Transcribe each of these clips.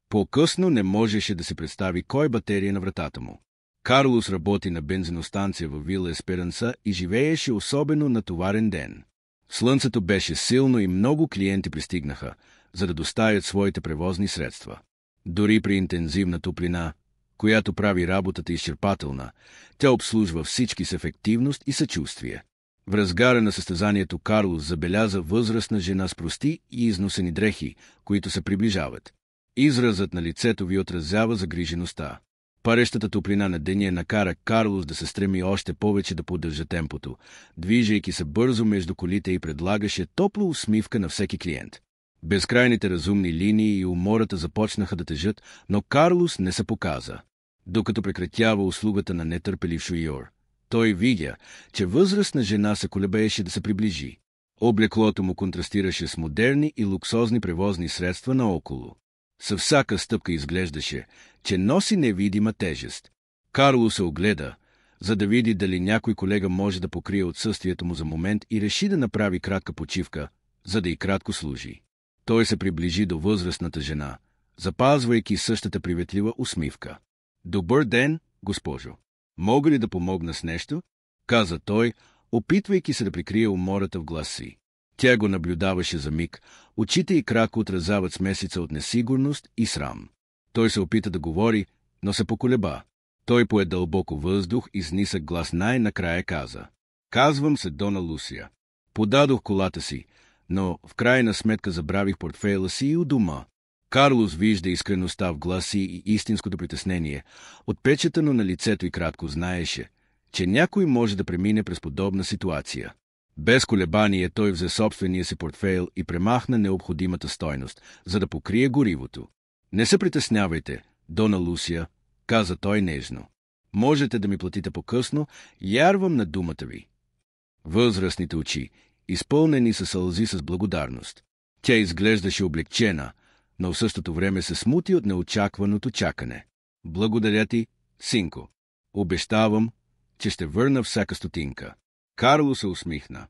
По-късно не можеше да се представи кой батерия на вратата му. Карлос работи на бензиностанция във Вила Есперанса и живееше особено натоварен ден. Слънцето беше силно и много клиенти пристигнаха, за да доставят своите превозни средства. Дори при интензивна топлина, която прави работата изчерпателна, тя обслужва всички с ефективност и съчувствие. В разгара на състезанието Карлос забеляза възрастна жена с прости и износени дрехи, които се приближават. Изразът на лицето ви отразява загрижеността. Парещата топлина на деня накара Карлос да се стреми още повече да поддържа темпото, движейки се бързо между колите и предлагаше топла усмивка на всеки клиент. Безкрайните разумни линии и умората започнаха да тежат, но Карлос не се показа. Докато прекратява услугата на нетърпелив шофьор, той видя, че възрастна жена се колебееше да се приближи. Облеклото му контрастираше с модерни и луксозни превозни средства наоколо. Със всяка стъпка изглеждаше, че носи невидима тежест. Карло се огледа, за да види дали някой колега може да покрие отсъствието му за момент и реши да направи кратка почивка, за да и кратко служи. Той се приближи до възрастната жена, запазвайки същата приветлива усмивка. «Добър ден, госпожо! Мога ли да помогна с нещо?» каза той, опитвайки се да прикрие умората в глас си. Тя го наблюдаваше за миг, очите и кратко отразяват смесица от несигурност и срам. Той се опита да говори, но се поколеба. Той пое дълбоко въздух и с нисък глас най-накрая каза: «Казвам се Дона Лусия. Подадох колата си, но в крайна сметка забравих портфейла си и у дома». Карлос вижда искреността в гласи и истинското притеснение, отпечатано на лицето и кратко знаеше, че някой може да премине през подобна ситуация. Без колебание той взе собствения си портфейл и премахна необходимата стойност, за да покрие горивото. «Не се притеснявайте, Дона Лусия», каза той нежно. «Можете да ми платите по-късно, ярвам на думата ви». Възрастните очи, изпълнени със сълзи с благодарност. Тя изглеждаше облегчена, но в същото време се смути от неочакваното чакане. «Благодаря ти, синко. Обещавам, че ще върна всяка стотинка». Карло се усмихна.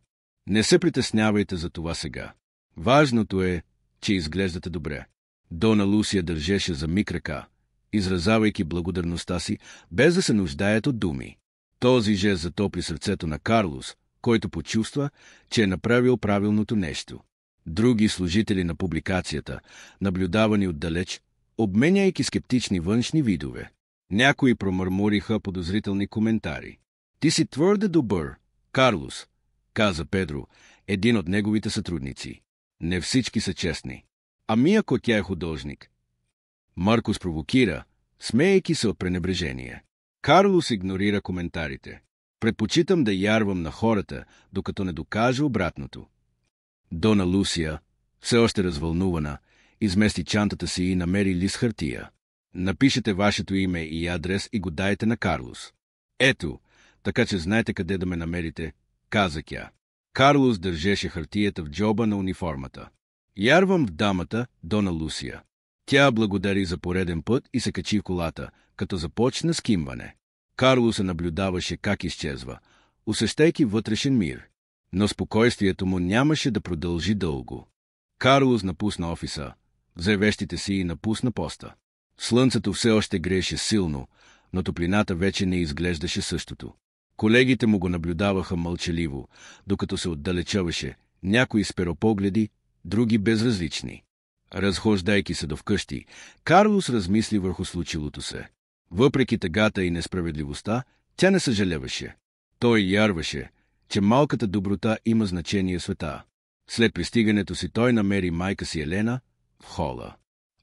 «Не се притеснявайте за това сега. Важното е, че изглеждате добре». Дона Лусия държеше за миг ръка, изразявайки благодарността си, без да се нуждаят от думи. Този жест затопли сърцето на Карлос, който почувства, че е направил правилното нещо. Други служители на публикацията, наблюдавани отдалеч, обменяйки скептични външни видове. Някои промърмориха подозрителни коментари. «Ти си твърде добър, Карлос», каза Педро, един от неговите сътрудници. «Не всички са честни. Ами ако тя е художник?» Маркос провокира, смеейки се от пренебрежение. Карлос игнорира коментарите. «Предпочитам да ярвам на хората, докато не докажа обратното». Дона Лусия, все още развълнувана, измести чантата си и намери лист хартия. «Напишете вашето име и адрес и го дайте на Карлос. Ето, така че знаете къде да ме намерите», каза тя. Карлос държеше хартията в джоба на униформата. «Ярвам в дамата, Дона Лусия». Тя благодари за пореден път и се качи в колата, като започна скимване. Карлос се наблюдаваше как изчезва, усещайки вътрешен мир. Но спокойствието му нямаше да продължи дълго. Карлос напусна офиса, взе вещите си и напусна поста. Слънцето все още грееше силно, но топлината вече не изглеждаше същото. Колегите му го наблюдаваха мълчаливо, докато се отдалечаваше, някои с перопогледи, други безразлични. Разхождайки се до вкъщи, Карлос размисли върху случилото се. Въпреки тъгата и несправедливостта, тя не съжаляваше. Той ярваше, че малката доброта има значение в света. След пристигането си той намери майка си Елена в хола.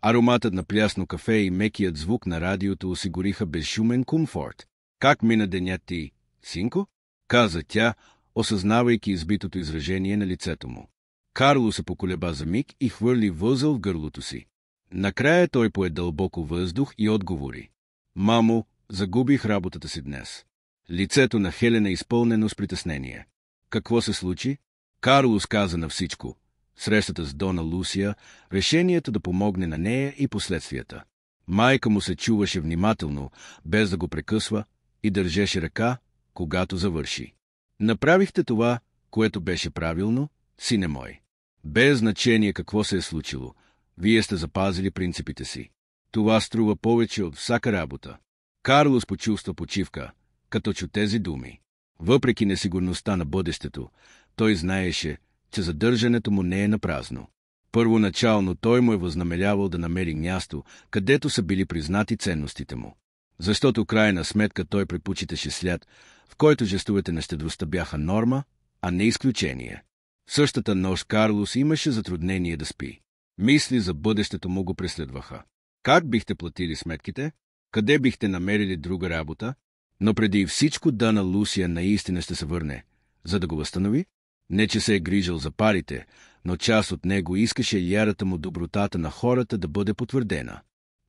Ароматът на прясно кафе и мекият звук на радиото осигуриха безшумен комфорт. «Как мина денят ти, синко?» каза тя, осъзнавайки избитото изражение на лицето му. Карло се поколеба за миг и хвърли възъл в гърлото си. Накрая той пое дълбоко въздух и отговори: «Мамо, загубих работата си днес». Лицето на Хелена изпълнено с притеснение. «Какво се случи?» Карлос каза на всичко. Срещата с Дона Лусия, решението да помогне на нея и последствията. Майка му се чуваше внимателно, без да го прекъсва, и държеше ръка, когато завърши. «Направихте това, което беше правилно, сине мой. Без значение какво се е случило, вие сте запазили принципите си. Това струва повече от всяка работа. Карлос почувства почивка, като чу тези думи. Въпреки несигурността на бъдещето, той знаеше, че задържането му не е напразно. Първоначално той му е възнамерявал да намери място, където са били признати ценностите му. Защото крайна сметка той предпочиташе свят, в който жестовете на щедростта бяха норма, а не изключение. Същата нощ Карлос имаше затруднение да спи. Мисли за бъдещето му го преследваха. Как бихте платили сметките? Къде бихте намерили друга работа? Но преди всичко Дона Лусия наистина ще се върне, за да го възстанови? Не, че се е грижил за парите, но част от него искаше ярата му добротата на хората да бъде потвърдена.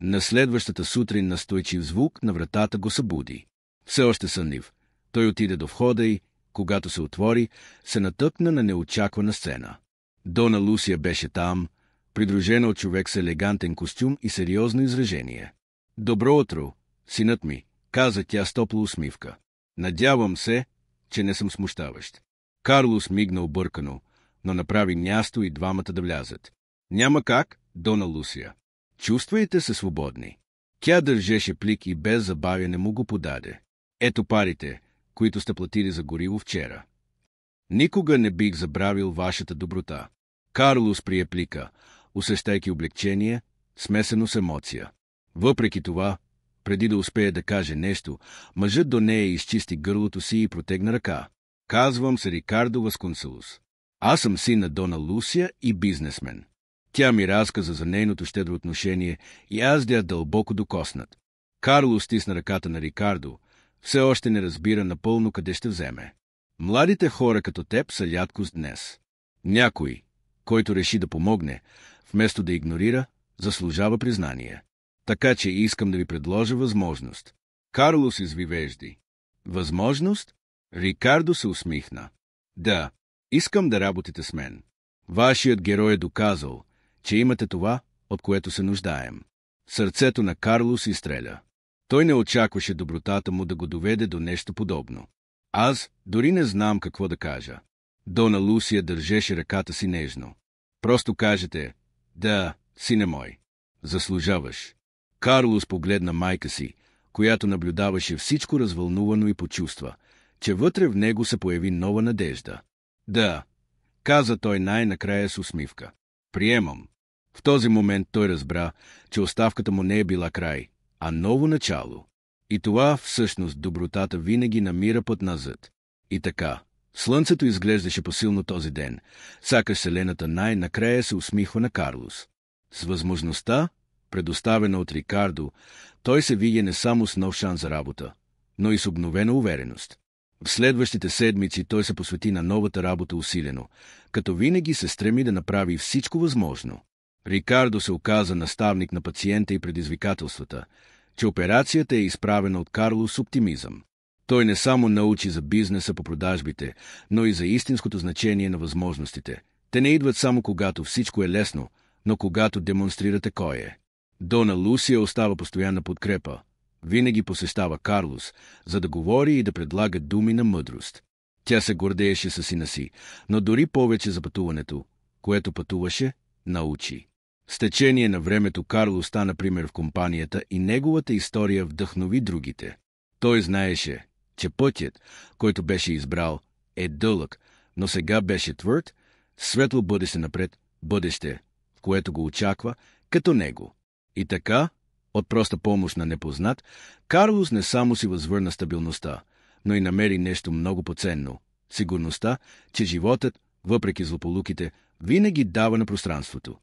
На следващата сутрин настойчив звук на вратата го събуди. Все още сънлив, той отиде до входа и, когато се отвори, се натъкна на неочаквана сцена. Дона Лусия беше там, придружена от човек с елегантен костюм и сериозно изражение. «Добро утро, синът ми», каза тя с топла усмивка. «Надявам се, че не съм смущаващ». Карлос мигна объркано, но направи място и двамата да влязат. «Няма как, Дона Лусия. Чувствайте се свободни». Тя държеше плик и без забавяне му го подаде. «Ето парите, които сте платили за гориво вчера. Никога не бих забравил вашата доброта». Карлос прие плика, усещайки облегчение, смесено с емоция. Въпреки това, преди да успее да каже нещо, мъжът до нея изчисти гърлото си и протегна ръка. «Казвам се Рикардо Васконселос. Аз съм син на Дона Лусия и бизнесмен». Тя ми разказа за нейното щедро отношение и аз бях дълбоко докоснат. Карло стисна ръката на Рикардо, все още не разбира напълно къде ще вземе. Младите хора като теб са рядкост днес. Някой, който реши да помогне, вместо да игнорира, заслужава признание. Така че искам да ви предложа възможност. Карлос извивежди. Възможност? Рикардо се усмихна. Да, искам да работите с мен. Вашият герой е доказал, че имате това, от което се нуждаем. Сърцето на Карлос изстреля. Той не очакваше добротата му да го доведе до нещо подобно. Аз дори не знам какво да кажа. Дона Лусия държеше ръката си нежно. Просто кажете, да, сине мой. Заслужаваш. Карлос погледна майка си, която наблюдаваше всичко развълнувано и почувства, че вътре в него се появи нова надежда. Да, каза той най-накрая с усмивка. Приемам. В този момент той разбра, че оставката му не е била край, а ново начало. И това, всъщност, добротата винаги намира път назад. И така, слънцето изглеждаше посилно този ден, сякаш вселената най-накрая се усмихва на Карлос. С възможността, предоставена от Рикардо, той се видя не само с нов шанс за работа, но и с обновена увереност. В следващите седмици той се посвети на новата работа усилено, като винаги се стреми да направи всичко възможно. Рикардо се оказа наставник на пациента и предизвикателствата, че операцията е изправена от Карлос с оптимизъм. Той не само научи за бизнеса по продажбите, но и за истинското значение на възможностите. Те не идват само когато всичко е лесно, но когато демонстрирате кой е. Дона Лусия остава постоянна подкрепа. Винаги посещава Карлос, за да говори и да предлага думи на мъдрост. Тя се гордееше със сина си, но дори повече за пътуването, което пътуваше, научи. С течение на времето Карлос стана пример в компанията и неговата история вдъхнови другите. Той знаеше, че пътят, който беше избрал, е дълъг, но сега беше твърд, светло бъдеще напред, бъдеще, в което го очаква, като него. И така, от проста помощ на непознат, Карлос не само си възвърна стабилността, но и намери нещо много по-ценно – сигурността, че животът, въпреки злополуките, винаги дава на пространството.